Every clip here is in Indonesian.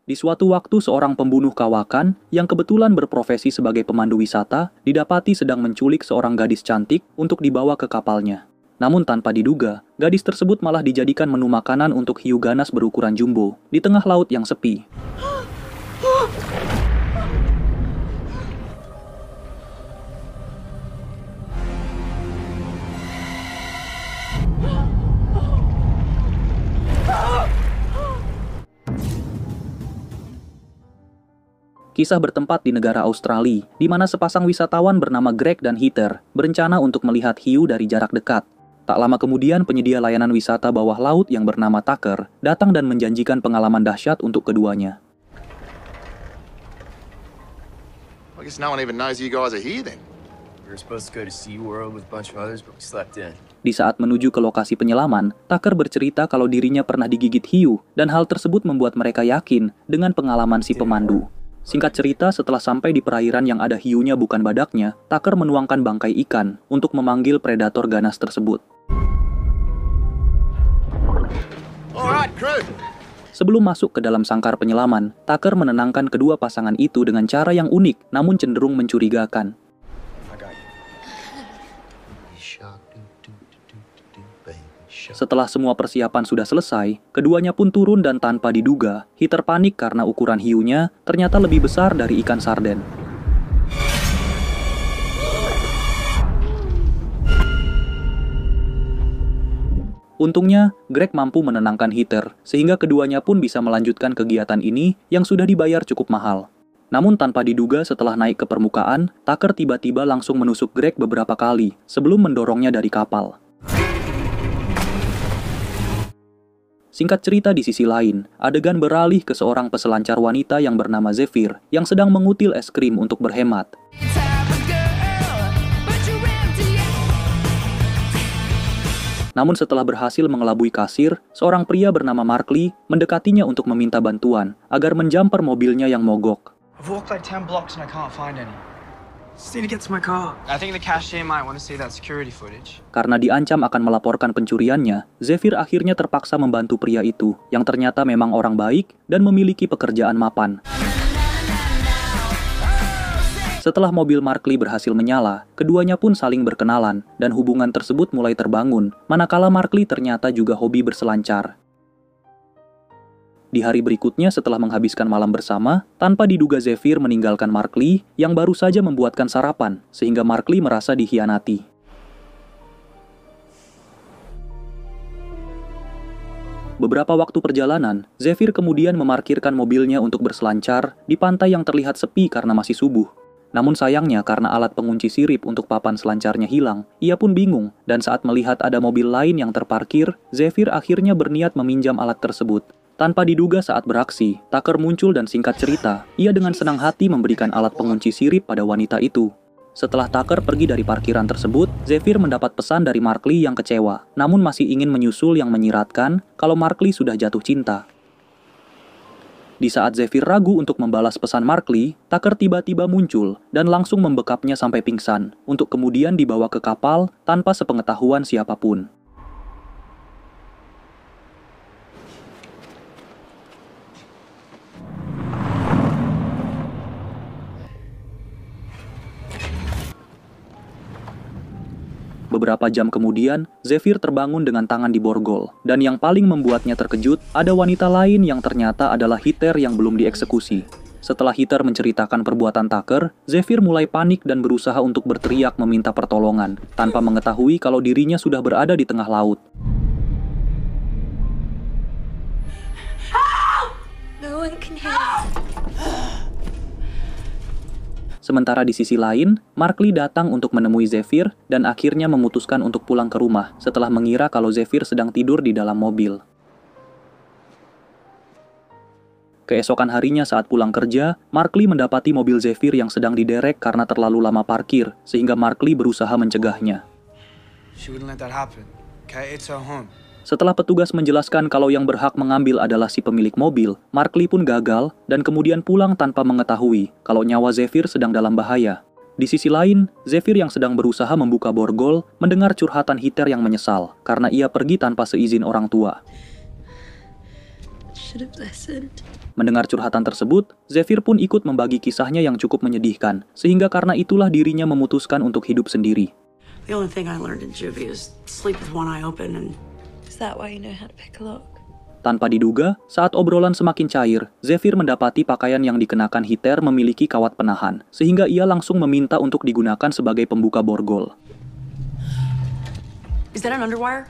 Di suatu waktu seorang pembunuh kawakan yang kebetulan berprofesi sebagai pemandu wisata didapati sedang menculik seorang gadis cantik untuk dibawa ke kapalnya. Namun tanpa diduga, gadis tersebut malah dijadikan menu makanan untuk hiu ganas berukuran jumbo di tengah laut yang sepi. Kisah bertempat di negara Australia, di mana sepasang wisatawan bernama Greg dan Heather berencana untuk melihat hiu dari jarak dekat. Tak lama kemudian, penyedia layanan wisata bawah laut yang bernama Tucker datang dan menjanjikan pengalaman dahsyat untuk keduanya. I guess no one even knows you guys are here then. We were supposed to go to SeaWorld with a bunch of others, but we slept in. Di saat menuju ke lokasi penyelaman, Tucker bercerita kalau dirinya pernah digigit hiu, dan hal tersebut membuat mereka yakin dengan pengalaman si pemandu. Singkat cerita, setelah sampai di perairan yang ada hiunya bukan badaknya, Tucker menuangkan bangkai ikan untuk memanggil predator ganas tersebut. Alright, crew. Sebelum masuk ke dalam sangkar penyelaman, Tucker menenangkan kedua pasangan itu dengan cara yang unik namun cenderung mencurigakan. I got you. Setelah semua persiapan sudah selesai, keduanya pun turun dan tanpa diduga, Heather panik karena ukuran hiunya ternyata lebih besar dari ikan sarden. Untungnya, Greg mampu menenangkan Heather, sehingga keduanya pun bisa melanjutkan kegiatan ini yang sudah dibayar cukup mahal. Namun tanpa diduga setelah naik ke permukaan, Tucker tiba-tiba langsung menusuk Greg beberapa kali sebelum mendorongnya dari kapal. Singkat cerita di sisi lain, adegan beralih ke seorang peselancar wanita yang bernama Zephyr yang sedang mengutil es krim untuk berhemat. Namun setelah berhasil mengelabui kasir, seorang pria bernama Markley mendekatinya untuk meminta bantuan agar menjamper mobilnya yang mogok. I've walked like 10 blocks and I can't find any. Just need to get to my car. I think the cashier might want to see that security footage. Karena diancam akan melaporkan pencuriannya, Zephyr akhirnya terpaksa membantu pria itu, yang ternyata memang orang baik dan memiliki pekerjaan mapan. Setelah mobil Markley berhasil menyala, keduanya pun saling berkenalan, dan hubungan tersebut mulai terbangun, manakala Markley ternyata juga hobi berselancar. Di hari berikutnya setelah menghabiskan malam bersama, tanpa diduga Zephyr meninggalkan Markley yang baru saja membuatkan sarapan, sehingga Markley merasa dikhianati. Beberapa waktu perjalanan, Zephyr kemudian memarkirkan mobilnya untuk berselancar di pantai yang terlihat sepi karena masih subuh. Namun sayangnya karena alat pengunci sirip untuk papan selancarnya hilang, ia pun bingung, dan saat melihat ada mobil lain yang terparkir, Zephyr akhirnya berniat meminjam alat tersebut. Tanpa diduga saat beraksi, Tucker muncul dan singkat cerita, ia dengan senang hati memberikan alat pengunci sirip pada wanita itu. Setelah Tucker pergi dari parkiran tersebut, Zephyr mendapat pesan dari Markley yang kecewa, namun masih ingin menyusul yang menyiratkan kalau Markley sudah jatuh cinta. Di saat Zephyr ragu untuk membalas pesan Markley, Tucker tiba-tiba muncul dan langsung membekapnya sampai pingsan, untuk kemudian dibawa ke kapal tanpa sepengetahuan siapapun. Beberapa jam kemudian, Zephyr terbangun dengan tangan di borgol, dan yang paling membuatnya terkejut, ada wanita lain yang ternyata adalah Heather yang belum dieksekusi. Setelah Heather menceritakan perbuatan Tucker, Zephyr mulai panik dan berusaha untuk berteriak meminta pertolongan, tanpa mengetahui kalau dirinya sudah berada di tengah laut. No one can hear me. Sementara di sisi lain, Markley datang untuk menemui Zephyr dan akhirnya memutuskan untuk pulang ke rumah setelah mengira kalau Zephyr sedang tidur di dalam mobil. Keesokan harinya saat pulang kerja, Markley mendapati mobil Zephyr yang sedang diderek karena terlalu lama parkir, sehingga Markley berusaha mencegahnya. She wouldn't let that happen. Okay, it's her home. Setelah petugas menjelaskan kalau yang berhak mengambil adalah si pemilik mobil, Markley pun gagal dan kemudian pulang tanpa mengetahui kalau nyawa Zephyr sedang dalam bahaya. Di sisi lain, Zephyr yang sedang berusaha membuka borgol mendengar curhatan Heather yang menyesal karena ia pergi tanpa seizin orang tua. should have listened. Mendengar curhatan tersebut, Zephyr pun ikut membagi kisahnya yang cukup menyedihkan, sehingga karena itulah dirinya memutuskan untuk hidup sendiri. The only thing I learned in juvie is sleep with one eye open and... Is that why you know how to pick a lock? Tanpa diduga, saat obrolan semakin cair, Zephyr mendapati pakaian yang dikenakan Heather memiliki kawat penahan, sehingga ia langsung meminta untuk digunakan sebagai pembuka borgol. Is that an underwire?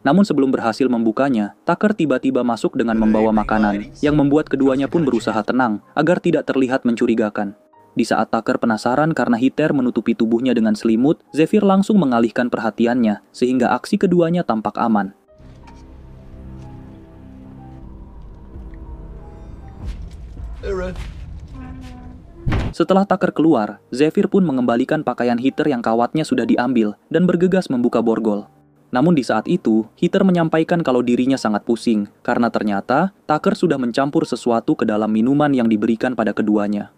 Namun sebelum berhasil membukanya, Tucker tiba-tiba masuk dengan membawa makanan, yang membuat keduanya pun berusaha tenang, agar tidak terlihat mencurigakan. Di saat Tucker penasaran karena Heather menutupi tubuhnya dengan selimut, Zephyr langsung mengalihkan perhatiannya, sehingga aksi keduanya tampak aman. Setelah Tucker keluar, Zephyr pun mengembalikan pakaian Heather yang kawatnya sudah diambil, dan bergegas membuka borgol. Namun di saat itu, Heather menyampaikan kalau dirinya sangat pusing, karena ternyata Tucker sudah mencampur sesuatu ke dalam minuman yang diberikan pada keduanya.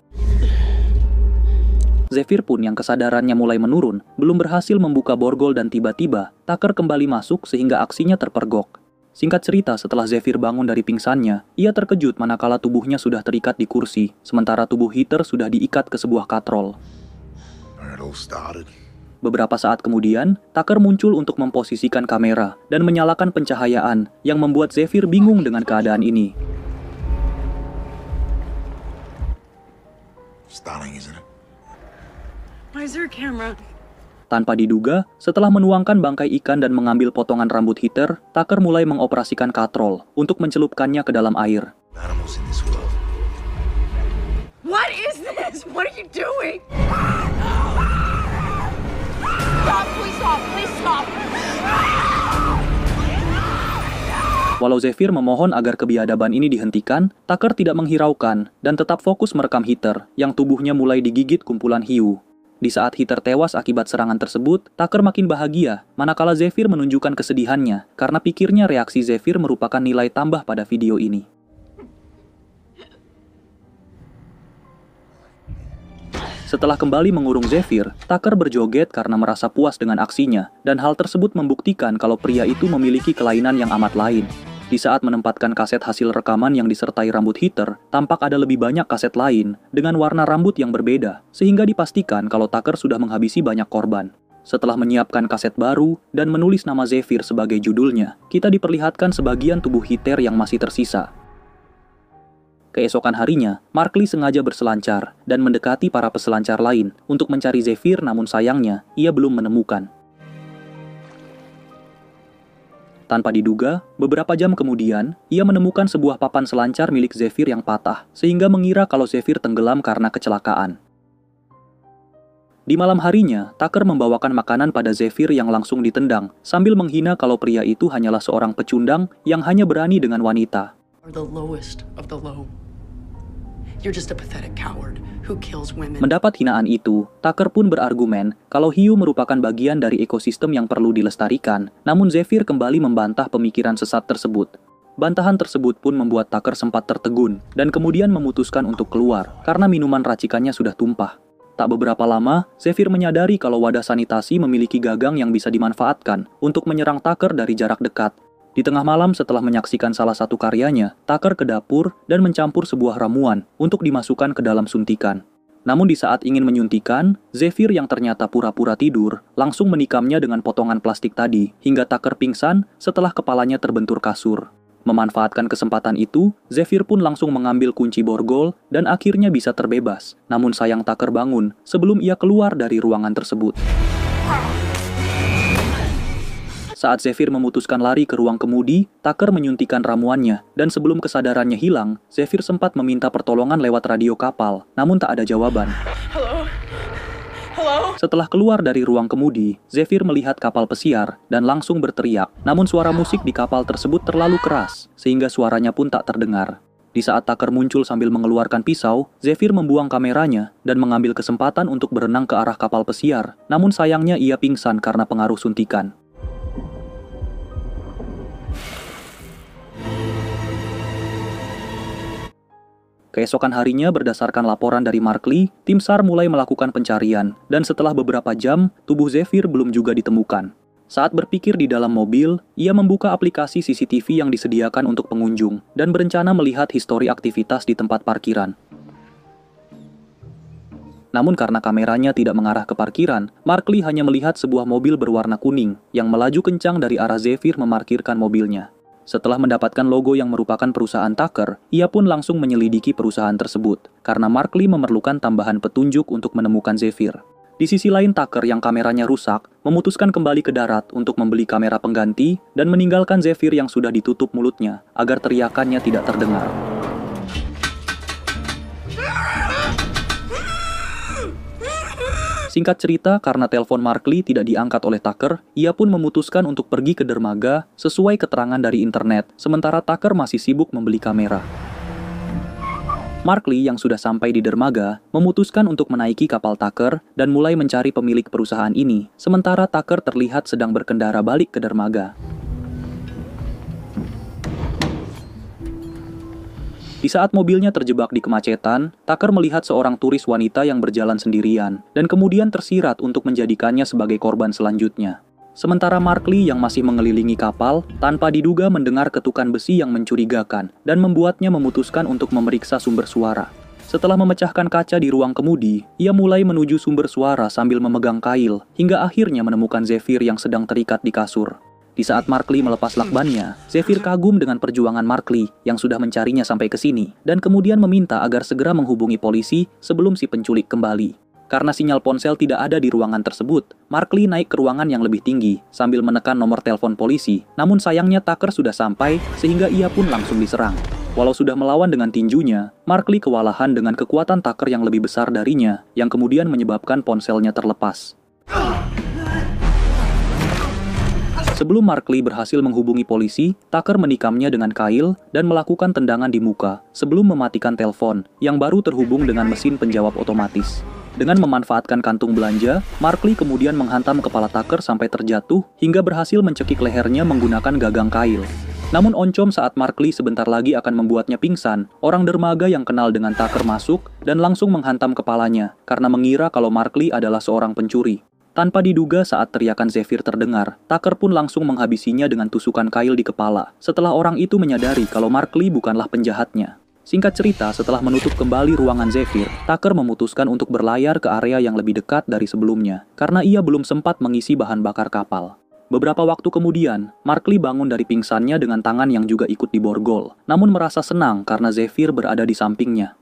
Zephyr pun yang kesadarannya mulai menurun, belum berhasil membuka borgol dan tiba-tiba, Tucker kembali masuk sehingga aksinya terpergok. Singkat cerita, setelah Zephyr bangun dari pingsannya, ia terkejut manakala tubuhnya sudah terikat di kursi, sementara tubuh Heather sudah diikat ke sebuah katrol. Beberapa saat kemudian, Tucker muncul untuk memposisikan kamera dan menyalakan pencahayaan yang membuat Zephyr bingung dengan keadaan ini. Stunning, isn't it? Why is there a camera? Tanpa diduga, setelah menuangkan bangkai ikan dan mengambil potongan rambut Heather, Tucker mulai mengoperasikan katrol untuk mencelupkannya ke dalam air. Animals in this world. What is this? What are you doing? Stop! Please stop! Please stop! Walau Zephyr memohon agar kebiadaban ini dihentikan, Tucker tidak menghiraukan dan tetap fokus merekam Heather yang tubuhnya mulai digigit kumpulan hiu. Di saat Heather tewas akibat serangan tersebut, Tucker makin bahagia, manakala Zephyr menunjukkan kesedihannya karena pikirnya reaksi Zephyr merupakan nilai tambah pada video ini. Setelah kembali mengurung Zephyr, Tucker berjoget karena merasa puas dengan aksinya, dan hal tersebut membuktikan kalau pria itu memiliki kelainan yang amat lain. Di saat menempatkan kaset hasil rekaman yang disertai rambut Heather, tampak ada lebih banyak kaset lain dengan warna rambut yang berbeda, sehingga dipastikan kalau Tucker sudah menghabisi banyak korban. Setelah menyiapkan kaset baru dan menulis nama Zephyr sebagai judulnya, kita diperlihatkan sebagian tubuh Heather yang masih tersisa. Keesokan harinya, Markley sengaja berselancar dan mendekati para peselancar lain untuk mencari Zephyr, namun sayangnya, ia belum menemukan. Tanpa diduga, beberapa jam kemudian, ia menemukan sebuah papan selancar milik Zephyr yang patah, sehingga mengira kalau Zephyr tenggelam karena kecelakaan. Di malam harinya, Tucker membawakan makanan pada Zephyr yang langsung ditendang, sambil menghina kalau pria itu hanyalah seorang pecundang yang hanya berani dengan wanita. Are the lowest of the low. You're just a pathetic coward who kills women. Mendapat hinaan itu, Tucker pun berargumen kalau hiu merupakan bagian dari ekosistem yang perlu dilestarikan, namun Zephyr kembali membantah pemikiran sesat tersebut. Bantahan tersebut pun membuat Tucker sempat tertegun, dan kemudian memutuskan untuk keluar, karena minuman racikannya sudah tumpah. Tak beberapa lama, Zephyr menyadari kalau wadah sanitasi memiliki gagang yang bisa dimanfaatkan untuk menyerang Tucker dari jarak dekat. Di tengah malam setelah menyaksikan salah satu karyanya, Tucker ke dapur dan mencampur sebuah ramuan untuk dimasukkan ke dalam suntikan. Namun di saat ingin menyuntikan, Zephyr yang ternyata pura-pura tidur, langsung menikamnya dengan potongan plastik tadi, hingga Tucker pingsan setelah kepalanya terbentur kasur. Memanfaatkan kesempatan itu, Zephyr pun langsung mengambil kunci borgol dan akhirnya bisa terbebas. Namun sayang Tucker bangun sebelum ia keluar dari ruangan tersebut. Saat Zephyr memutuskan lari ke ruang kemudi, Tucker menyuntikkan ramuannya, dan sebelum kesadarannya hilang, Zephyr sempat meminta pertolongan lewat radio kapal, namun tak ada jawaban. Hello? Setelah keluar dari ruang kemudi, Zephyr melihat kapal pesiar dan langsung berteriak, namun suara musik di kapal tersebut terlalu keras, sehingga suaranya pun tak terdengar. Di saat Tucker muncul sambil mengeluarkan pisau, Zephyr membuang kameranya dan mengambil kesempatan untuk berenang ke arah kapal pesiar, namun sayangnya ia pingsan karena pengaruh suntikan. Keesokan harinya, berdasarkan laporan dari Markley, tim SAR mulai melakukan pencarian, dan setelah beberapa jam, tubuh Zephyr belum juga ditemukan. Saat berpikir di dalam mobil, ia membuka aplikasi CCTV yang disediakan untuk pengunjung dan berencana melihat histori aktivitas di tempat parkiran. Namun karena kameranya tidak mengarah ke parkiran, Markley hanya melihat sebuah mobil berwarna kuning yang melaju kencang dari arah Zephyr memarkirkan mobilnya. Setelah mendapatkan logo yang merupakan perusahaan Tucker, ia pun langsung menyelidiki perusahaan tersebut, karena Markley memerlukan tambahan petunjuk untuk menemukan Zephyr. Di sisi lain, Tucker yang kameranya rusak, memutuskan kembali ke darat untuk membeli kamera pengganti dan meninggalkan Zephyr yang sudah ditutup mulutnya, agar teriakannya tidak terdengar. Singkat cerita, karena telepon Markley tidak diangkat oleh Tucker, ia pun memutuskan untuk pergi ke dermaga sesuai keterangan dari internet, sementara Tucker masih sibuk membeli kamera. Markley yang sudah sampai di dermaga, memutuskan untuk menaiki kapal Tucker dan mulai mencari pemilik perusahaan ini, sementara Tucker terlihat sedang berkendara balik ke dermaga. Di saat mobilnya terjebak di kemacetan, Tucker melihat seorang turis wanita yang berjalan sendirian, dan kemudian tersirat untuk menjadikannya sebagai korban selanjutnya. Sementara Markley yang masih mengelilingi kapal, tanpa diduga mendengar ketukan besi yang mencurigakan, dan membuatnya memutuskan untuk memeriksa sumber suara. Setelah memecahkan kaca di ruang kemudi, ia mulai menuju sumber suara sambil memegang kail, hingga akhirnya menemukan Zephyr yang sedang terikat di kasur. Di saat Markley melepas lakbannya, Zephyr kagum dengan perjuangan Markley yang sudah mencarinya sampai ke sini, dan kemudian meminta agar segera menghubungi polisi sebelum si penculik kembali. Karena sinyal ponsel tidak ada di ruangan tersebut, Markley naik ke ruangan yang lebih tinggi sambil menekan nomor telepon polisi. Namun sayangnya Tucker sudah sampai sehingga ia pun langsung diserang. Walau sudah melawan dengan tinjunya, Markley kewalahan dengan kekuatan Tucker yang lebih besar darinya, yang kemudian menyebabkan ponselnya terlepas. Sebelum Markley berhasil menghubungi polisi, Tucker menikamnya dengan kail dan melakukan tendangan di muka sebelum mematikan telepon yang baru terhubung dengan mesin penjawab otomatis. Dengan memanfaatkan kantung belanja, Markley kemudian menghantam kepala Tucker sampai terjatuh hingga berhasil mencekik lehernya menggunakan gagang kail. Namun oncom saat Markley sebentar lagi akan membuatnya pingsan, orang dermaga yang kenal dengan Tucker masuk dan langsung menghantam kepalanya karena mengira kalau Markley adalah seorang pencuri. Tanpa diduga saat teriakan Zephyr terdengar, Tucker pun langsung menghabisinya dengan tusukan kail di kepala, setelah orang itu menyadari kalau Markley bukanlah penjahatnya. Singkat cerita, setelah menutup kembali ruangan Zephyr, Tucker memutuskan untuk berlayar ke area yang lebih dekat dari sebelumnya, karena ia belum sempat mengisi bahan bakar kapal. Beberapa waktu kemudian, Markley bangun dari pingsannya dengan tangan yang juga ikut diborgol, namun merasa senang karena Zephyr berada di sampingnya.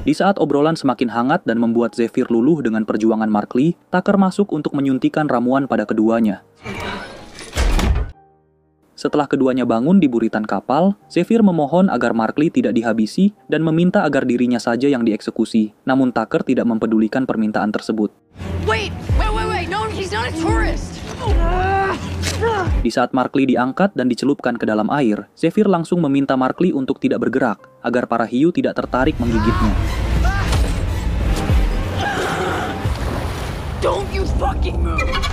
Di saat obrolan semakin hangat dan membuat Zephyr luluh dengan perjuangan Markley, Tucker masuk untuk menyuntikkan ramuan pada keduanya. Setelah keduanya bangun di buritan kapal, Zephyr memohon agar Markley tidak dihabisi dan meminta agar dirinya saja yang dieksekusi. Namun Tucker tidak mempedulikan permintaan tersebut. Wait! No, he's not a tourist! Di saat Markley diangkat dan dicelupkan ke dalam air, Zephyr langsung meminta Markley untuk tidak bergerak, agar para hiu tidak tertarik menggigitnya. Don't you fucking move!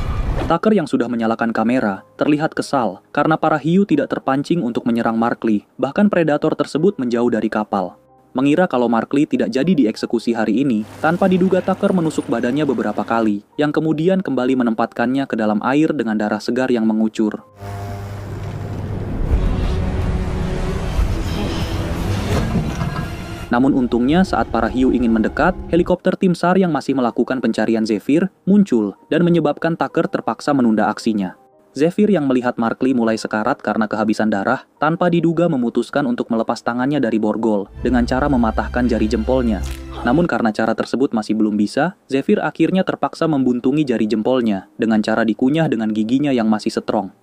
Tucker yang sudah menyalakan kamera, terlihat kesal karena para hiu tidak terpancing untuk menyerang Markley, bahkan predator tersebut menjauh dari kapal. Mengira kalau Markley tidak jadi dieksekusi hari ini, tanpa diduga Tucker menusuk badannya beberapa kali, yang kemudian kembali menempatkannya ke dalam air dengan darah segar yang mengucur. Namun untungnya saat para hiu ingin mendekat, helikopter tim SAR yang masih melakukan pencarian Zephyr muncul dan menyebabkan Tucker terpaksa menunda aksinya. Zephyr yang melihat Markley mulai sekarat karena kehabisan darah, tanpa diduga memutuskan untuk melepas tangannya dari borgol dengan cara mematahkan jari jempolnya. Namun karena cara tersebut masih belum bisa, Zephyr akhirnya terpaksa membuntungi jari jempolnya dengan cara dikunyah dengan giginya yang masih strong.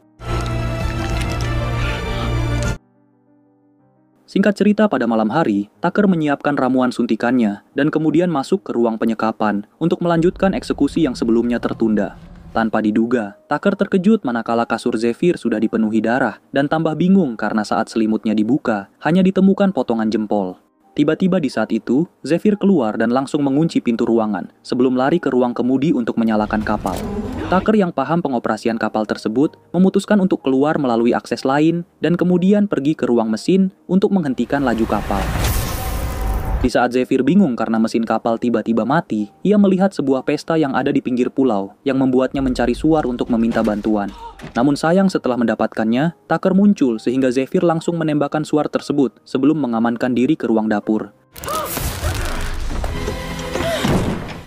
Singkat cerita, pada malam hari, Tucker menyiapkan ramuan suntikannya dan kemudian masuk ke ruang penyekapan untuk melanjutkan eksekusi yang sebelumnya tertunda. Tanpa diduga, Tucker terkejut manakala kasur Zephyr sudah dipenuhi darah dan tambah bingung karena saat selimutnya dibuka, hanya ditemukan potongan jempol. Tiba-tiba di saat itu, Zephyr keluar dan langsung mengunci pintu ruangan sebelum lari ke ruang kemudi untuk menyalakan kapal. Tucker yang paham pengoperasian kapal tersebut memutuskan untuk keluar melalui akses lain dan kemudian pergi ke ruang mesin untuk menghentikan laju kapal. Di saat Zephyr bingung karena mesin kapal tiba-tiba mati, ia melihat sebuah pesta yang ada di pinggir pulau, yang membuatnya mencari suar untuk meminta bantuan. Namun sayang setelah mendapatkannya, Tucker muncul sehingga Zephyr langsung menembakkan suar tersebut sebelum mengamankan diri ke ruang dapur.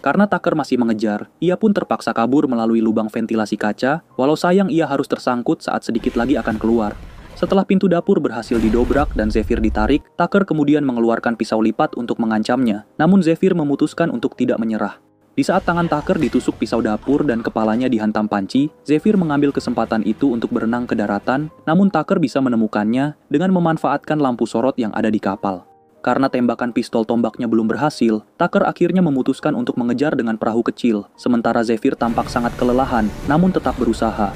Karena Tucker masih mengejar, ia pun terpaksa kabur melalui lubang ventilasi kaca, walau sayang ia harus tersangkut saat sedikit lagi akan keluar. Setelah pintu dapur berhasil didobrak dan Zephyr ditarik, Tucker kemudian mengeluarkan pisau lipat untuk mengancamnya, namun Zephyr memutuskan untuk tidak menyerah. Di saat tangan Tucker ditusuk pisau dapur dan kepalanya dihantam panci, Zephyr mengambil kesempatan itu untuk berenang ke daratan, namun Tucker bisa menemukannya dengan memanfaatkan lampu sorot yang ada di kapal. Karena tembakan pistol tombaknya belum berhasil, Tucker akhirnya memutuskan untuk mengejar dengan perahu kecil, sementara Zephyr tampak sangat kelelahan, namun tetap berusaha.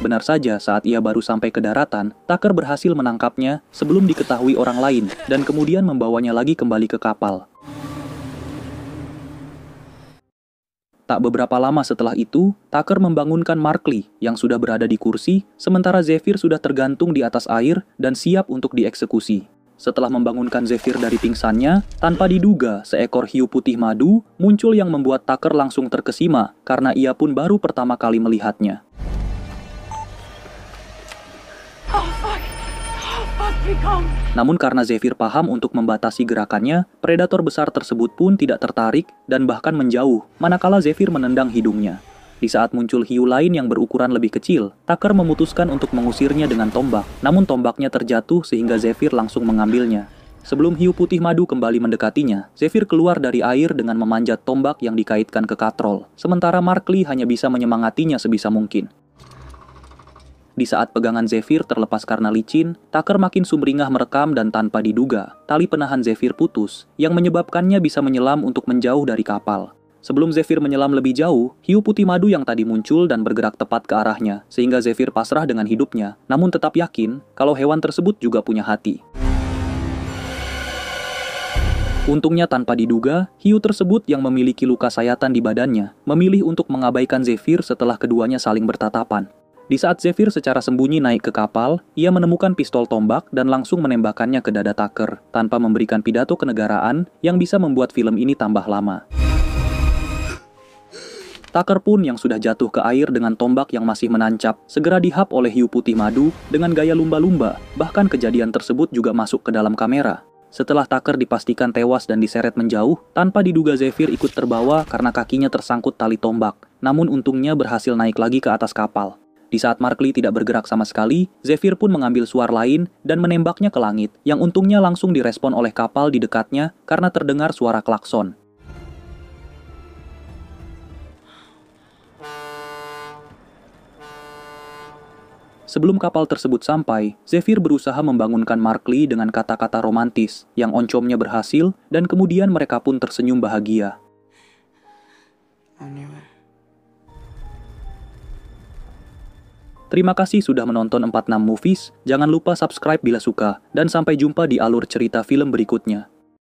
Benar saja, saat ia baru sampai ke daratan, Tucker berhasil menangkapnya sebelum diketahui orang lain dan kemudian membawanya lagi kembali ke kapal. Tak beberapa lama setelah itu, Tucker membangunkan Markley yang sudah berada di kursi, sementara Zephyr sudah tergantung di atas air dan siap untuk dieksekusi. Setelah membangunkan Zephyr dari pingsannya, tanpa diduga seekor hiu putih madu muncul yang membuat Tucker langsung terkesima karena ia pun baru pertama kali melihatnya. Namun karena Zephyr paham untuk membatasi gerakannya, predator besar tersebut pun tidak tertarik dan bahkan menjauh, manakala Zephyr menendang hidungnya. Di saat muncul hiu lain yang berukuran lebih kecil, Tucker memutuskan untuk mengusirnya dengan tombak, namun tombaknya terjatuh sehingga Zephyr langsung mengambilnya. Sebelum hiu putih madu kembali mendekatinya, Zephyr keluar dari air dengan memanjat tombak yang dikaitkan ke katrol, sementara Markley hanya bisa menyemangatinya sebisa mungkin. Di saat pegangan Zephyr terlepas karena licin, Tucker makin sumringah merekam dan tanpa diduga, tali penahan Zephyr putus, yang menyebabkannya bisa menyelam untuk menjauh dari kapal. Sebelum Zephyr menyelam lebih jauh, hiu putih madu yang tadi muncul dan bergerak tepat ke arahnya, sehingga Zephyr pasrah dengan hidupnya, namun tetap yakin kalau hewan tersebut juga punya hati. Untungnya tanpa diduga, hiu tersebut yang memiliki luka sayatan di badannya, memilih untuk mengabaikan Zephyr setelah keduanya saling bertatapan. Di saat Zephyr secara sembunyi naik ke kapal, ia menemukan pistol tombak dan langsung menembakkannya ke dada Tucker, tanpa memberikan pidato kenegaraan yang bisa membuat film ini tambah lama. Tucker pun yang sudah jatuh ke air dengan tombak yang masih menancap, segera dihap oleh hiu putih madu dengan gaya lumba-lumba, bahkan kejadian tersebut juga masuk ke dalam kamera. Setelah Tucker dipastikan tewas dan diseret menjauh, tanpa diduga Zephyr ikut terbawa karena kakinya tersangkut tali tombak, namun untungnya berhasil naik lagi ke atas kapal. Di saat Markley tidak bergerak sama sekali, Zephyr pun mengambil suar lain dan menembaknya ke langit, yang untungnya langsung direspon oleh kapal di dekatnya karena terdengar suara klakson. Sebelum kapal tersebut sampai, Zephyr berusaha membangunkan Markley dengan kata-kata romantis, yang oncomnya berhasil dan kemudian mereka pun tersenyum bahagia. Terima kasih sudah menonton 46 Movies, jangan lupa subscribe bila suka, dan sampai jumpa di alur cerita film berikutnya.